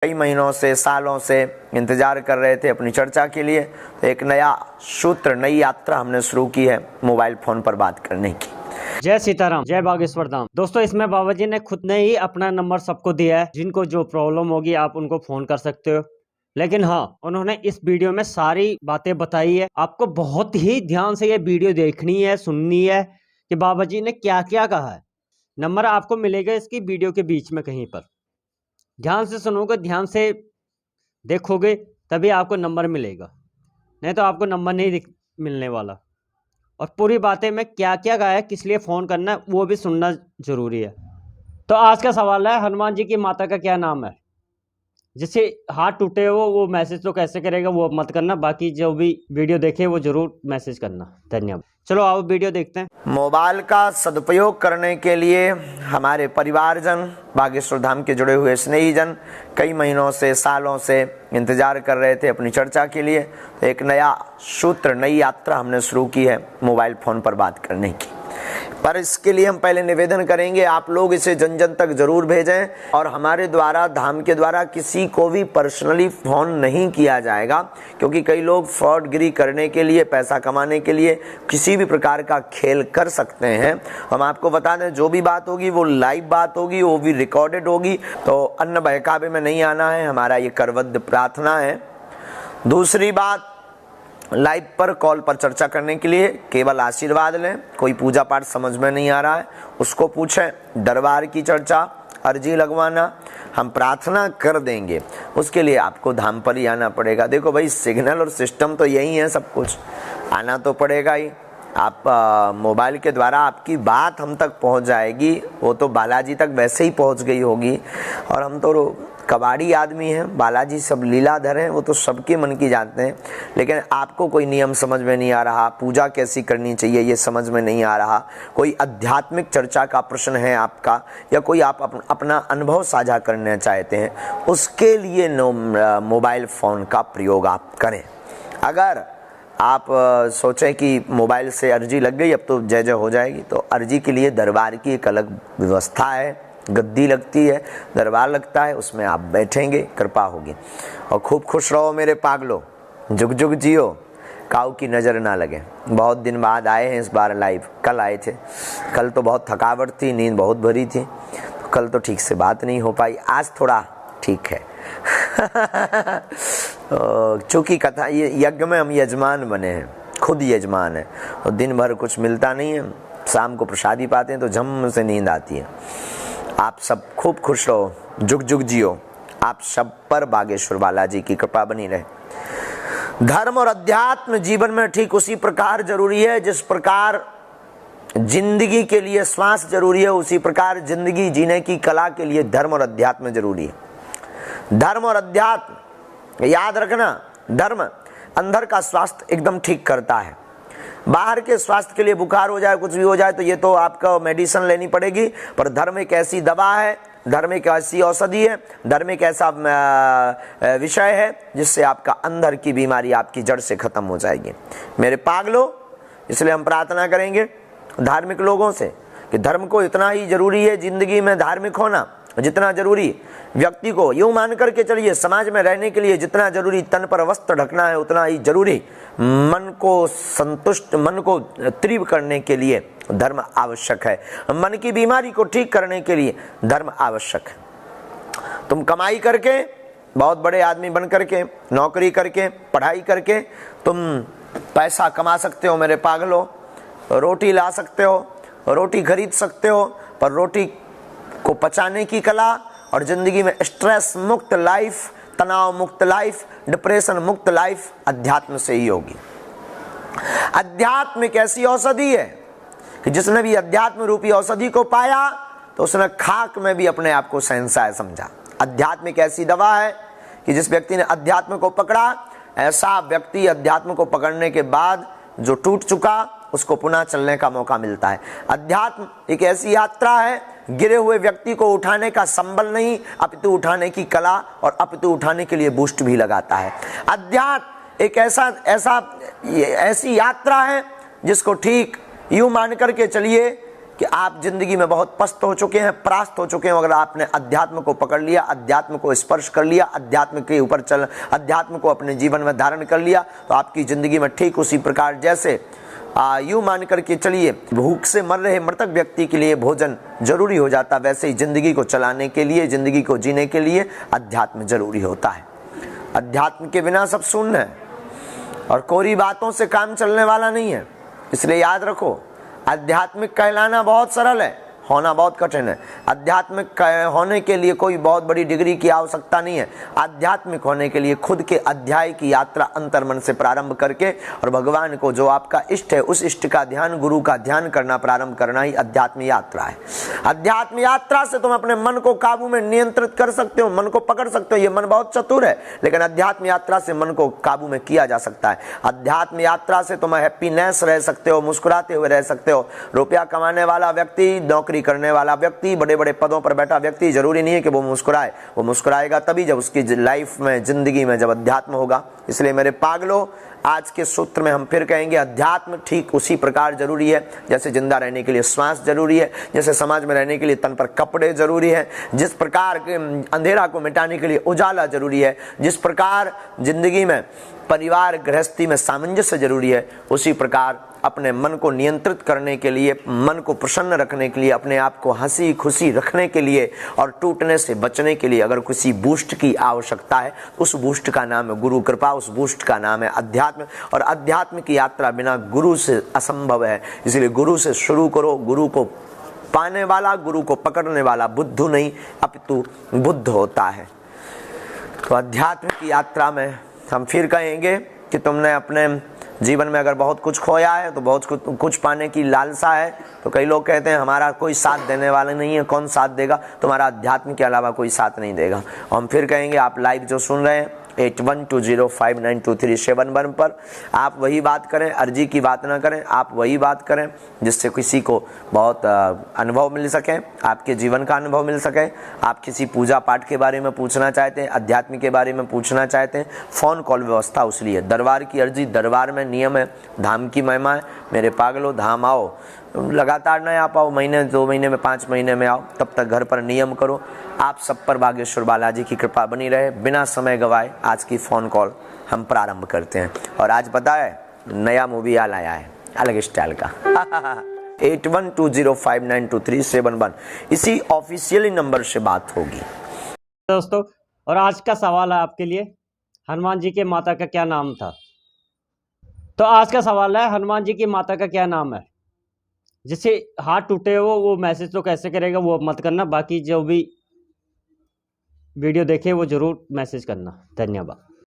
कई महीनों से सालों से इंतजार कर रहे थे अपनी चर्चा के लिए। तो एक नया सूत्र, नई यात्रा हमने शुरू की है मोबाइल फोन पर बात करने की। जय सीताराम, जय बागेश्वर धाम। दोस्तों, इसमें बाबा जी ने खुद ने ही अपना नंबर सबको दिया है। जिनको जो प्रॉब्लम होगी आप उनको फोन कर सकते हो। लेकिन हाँ, उन्होंने इस वीडियो में सारी बातें बताई है। आपको बहुत ही ध्यान से ये वीडियो देखनी है, सुननी है कि बाबा जी ने क्या क्या कहा है। नंबर आपको मिलेगा इसकी वीडियो के बीच में कहीं पर। ध्यान से सुनोगे, ध्यान से देखोगे, तभी आपको नंबर मिलेगा, नहीं तो आपको नंबर नहीं मिलने वाला। और पूरी बातें में क्या क्या कहा है, किस लिए फ़ोन करना है, वो भी सुनना ज़रूरी है। तो आज का सवाल है, हनुमान जी की माता का क्या नाम है? जिससे हाथ टूटे हो वो मैसेज तो कैसे करेगा वो मत करना, बाकी जो भी वीडियो देखे वो ज़रूर मैसेज करना। धन्यवाद। चलो आओ वीडियो देखते हैं। मोबाइल का सदुपयोग करने के लिए हमारे परिवारजन, बागेश्वर धाम के जुड़े हुए स्नेहीजन कई महीनों से, सालों से इंतजार कर रहे थे अपनी चर्चा के लिए। तो एक नया सूत्र, नई यात्रा हमने शुरू की है मोबाइल फोन पर बात करने की। पर इसके लिए हम पहले निवेदन करेंगे, आप लोग इसे जन जन तक जरूर भेजें। और हमारे द्वारा, धाम के द्वारा किसी को भी पर्सनली फोन नहीं किया जाएगा, क्योंकि कई लोग फ्रॉडगिरी करने के लिए, पैसा कमाने के लिए किसी भी प्रकार का खेल कर सकते हैं। हम आपको बता दें, जो भी बात होगी वो लाइव बात होगी, वो भी रिकॉर्डेड होगी। तो अन्य बहकावे में नहीं आना है, हमारा ये करवद्ध प्रार्थना है। दूसरी बात, लाइव पर, कॉल पर चर्चा करने के लिए केवल आशीर्वाद लें। कोई पूजा पाठ समझ में नहीं आ रहा है उसको पूछें। दरबार की चर्चा, अर्जी लगवाना, हम प्रार्थना कर देंगे। उसके लिए आपको धाम पर ही आना पड़ेगा। देखो भाई, सिग्नल और सिस्टम तो यही है, सब कुछ आना तो पड़ेगा ही। आप मोबाइल के द्वारा आपकी बात हम तक पहुंच जाएगी, वो तो बालाजी तक वैसे ही पहुंच गई होगी। और हम तो कबाड़ी आदमी हैं, बालाजी सब लीलाधर हैं, वो तो सबके मन की जानते हैं। लेकिन आपको कोई नियम समझ में नहीं आ रहा, पूजा कैसी करनी चाहिए ये समझ में नहीं आ रहा, कोई आध्यात्मिक चर्चा का प्रश्न है आपका, या कोई आप अपना अनुभव साझा करना चाहते हैं, उसके लिए मोबाइल फ़ोन का प्रयोग आप करें। अगर आप सोचें कि मोबाइल से अर्जी लग गई, अब तो जय जय हो जाएगी, तो अर्जी के लिए दरबार की एक अलग व्यवस्था है। गद्दी लगती है, दरबार लगता है, उसमें आप बैठेंगे, कृपा होगी। और खूब खुश रहो मेरे पागलो, जुग जुग जियो, काऊ की नज़र ना लगे। बहुत दिन बाद आए हैं इस बार लाइव। कल आए थे, कल तो बहुत थकावट थी, नींद बहुत भरी थी, तो कल तो ठीक से बात नहीं हो पाई। आज थोड़ा ठीक है। चूँकि कथा, ये यज्ञ में हम यजमान बने हैं, खुद यजमान है, और दिन भर कुछ मिलता नहीं है, शाम को प्रसादी पाते हैं तो झम से नींद आती है। आप सब खूब खुश रहो, जुग जुग जियो। आप सब पर बागेश्वर बालाजी की कृपा बनी रहे। धर्म और अध्यात्म जीवन में ठीक उसी प्रकार जरूरी है जिस प्रकार जिंदगी के लिए श्वास जरूरी है, उसी प्रकार जिंदगी जीने की कला के लिए धर्म और अध्यात्म जरूरी है। धर्म और अध्यात्म याद रखना, धर्म अंदर का स्वास्थ्य एकदम ठीक करता है। बाहर के स्वास्थ्य के लिए बुखार हो जाए, कुछ भी हो जाए, तो ये तो आपको मेडिसिन लेनी पड़ेगी। पर धर्म एक ऐसी दवा है, धर्म एक ऐसी औषधि है, धर्म एक ऐसा विषय है जिससे आपका अंदर की बीमारी आपकी जड़ से खत्म हो जाएगी मेरे पागलों। इसलिए हम प्रार्थना करेंगे धार्मिक लोगों से कि धर्म को इतना ही जरूरी है जिंदगी में धार्मिक होना, जितना जरूरी व्यक्ति को यूं मान करके चलिए समाज में रहने के लिए जितना जरूरी तन पर वस्त्र ढकना है, उतना ही जरूरी मन को संतुष्ट, मन को तीव्र करने के लिए धर्म आवश्यक है। मन की बीमारी को ठीक करने के लिए धर्म आवश्यक है। तुम कमाई करके, बहुत बड़े आदमी बन करके, नौकरी करके, पढ़ाई करके तुम पैसा कमा सकते हो मेरे पागलों, रोटी ला सकते हो, रोटी खरीद सकते हो, पर रोटी को पचाने की कला और जिंदगी में स्ट्रेस मुक्त लाइफ, तनाव मुक्त लाइफ, डिप्रेशन मुक्त लाइफ अध्यात्म से ही होगी। अध्यात्म एक ऐसी औषधि है कि जिसने भी अध्यात्म रूपी औषधि को पाया तो उसने खाक में भी अपने आप को शहंशाह समझा। अध्यात्म एक ऐसी दवा है कि जिस व्यक्ति ने अध्यात्म को पकड़ा, ऐसा व्यक्ति अध्यात्म को पकड़ने के बाद जो टूट चुका उसको पुनः चलने का मौका मिलता है। अध्यात्म एक ऐसी यात्रा है, गिरे हुए व्यक्ति को उठाने का संबल नहीं, अपितु उठाने की कला और अपितु उठाने के लिए बूस्ट भी लगाता है। अध्यात्म एक ऐसी यात्रा है जिसको ठीक यूं मान करके चलिए कि आप जिंदगी में बहुत पस्त हो चुके हैं, परास्त हो चुके हैं। अगर आपने अध्यात्म को पकड़ लिया, अध्यात्म को स्पर्श कर लिया, अध्यात्म के ऊपर चल, अध्यात्म को अपने जीवन में धारण कर लिया, तो आपकी जिंदगी में ठीक उसी प्रकार जैसे यूं मान करके चलिए भूख से मर रहे मृतक व्यक्ति के लिए भोजन जरूरी हो जाता, वैसे ही जिंदगी को चलाने के लिए, जिंदगी को जीने के लिए अध्यात्म जरूरी होता है। अध्यात्म के बिना सब शून्य है और कोरी बातों से काम चलने वाला नहीं है। इसलिए याद रखो, आध्यात्मिक कहलाना बहुत सरल है, होना बहुत कठिन है। आध्यात्मिक होने के लिए कोई बहुत बड़ी डिग्री की आवश्यकता नहीं है। आध्यात्मिक होने के लिए खुद के अध्याय की यात्रा अंतर्मन से प्रारंभ करके और भगवान को जो आपका इष्ट है उस इष्ट का ध्यान, गुरु का ध्यान करना प्रारंभ करना ही अध्यात्म यात्रा है। अध्यात्म यात्रा से तुम अपने मन को काबू में नियंत्रित कर सकते हो, मन को पकड़ सकते हो। ये मन बहुत चतुर है, लेकिन अध्यात्म यात्रा से मन को काबू में किया जा सकता है। अध्यात्म यात्रा से तुम हैप्पीनेस रह सकते हो, मुस्कुराते हुए रह सकते हो। रुपया कमाने वाला व्यक्ति, नौकरी करने वाला व्यक्ति, बड़े बड़े पदों पर बैठा व्यक्ति, जरूरी नहीं है कि वो मुस्कुराए। वो मुस्कुराएगा तभी जब उसकी लाइफ में, जिंदगी में जब अध्यात्म होगा। इसलिए मेरे पागलों, आज के सूत्र में हम फिर कहेंगे अध्यात्म ठीक उसी प्रकार जरूरी है जैसे जिंदा रहने के लिए श्वास जरूरी है, जैसे समाज में रहने के लिए तन पर कपड़े जरूरी है, जिस प्रकार अंधेरा को मिटाने के लिए उजाला जरूरी है, जिस प्रकार जिंदगी में परिवार गृहस्थी में सामंजस्य जरूरी है, उसी प्रकार अपने मन को नियंत्रित करने के लिए, मन को प्रसन्न रखने के लिए, अपने आप को हंसी खुशी रखने के लिए और टूटने से बचने के लिए अगर किसी बूस्ट की आवश्यकता है, उस बूस्ट का नाम है गुरु कृपा, उस बूस्ट का नाम है अध्यात्म। और अध्यात्म की यात्रा बिना गुरु से असंभव है। इसलिए गुरु से शुरू करो। गुरु को पाने वाला, गुरु को पकड़ने वाला बुद्धू नहीं अपितु बुद्ध होता है। तो अध्यात्म की यात्रा में हम फिर कहेंगे कि तुमने अपने जीवन में अगर बहुत कुछ खोया है, तो बहुत कुछ पाने की लालसा है, तो कई लोग कहते हैं हमारा कोई साथ देने वाला नहीं है। कौन साथ देगा? तुम्हारा अध्यात्म के अलावा कोई साथ नहीं देगा। हम फिर कहेंगे, आप लाइव जो सुन रहे हैं 8120592371 पर, आप वही बात करें, अर्जी की बात ना करें। आप वही बात करें जिससे किसी को बहुत अनुभव मिल सके, आपके जीवन का अनुभव मिल सके। आप किसी पूजा पाठ के बारे में पूछना चाहते हैं, अध्यात्म के बारे में पूछना चाहते हैं, फ़ोन कॉल व्यवस्था उसलिए। दरबार की अर्जी, दरबार में नियम है, धाम की महिमा है। मेरे पागलों, धाम आओ, लगातार न आ पाओ, महीने 2 महीने में 5 महीने में आओ, तब तक घर पर नियम करो। आप सब पर बागेश्वर बालाजी की कृपा बनी रहे। बिना समय गवाए आज की फ़ोन कॉल हम प्रारंभ करते हैं। और आज पता है नया मूवी आया है अलग स्टाइल का 8120592371, इसी ऑफिशियली नंबर से बात होगी दोस्तों। और आज का सवाल है आपके लिए, हनुमान जी के माता का क्या नाम था? तो आज का सवाल है, हनुमान जी की माता का क्या नाम है? जिससे हाथ टूटे हो वो मैसेज तो कैसे करेगा वो मत करना, बाकी जो भी वीडियो देखे वो जरूर मैसेज करना। धन्यवाद।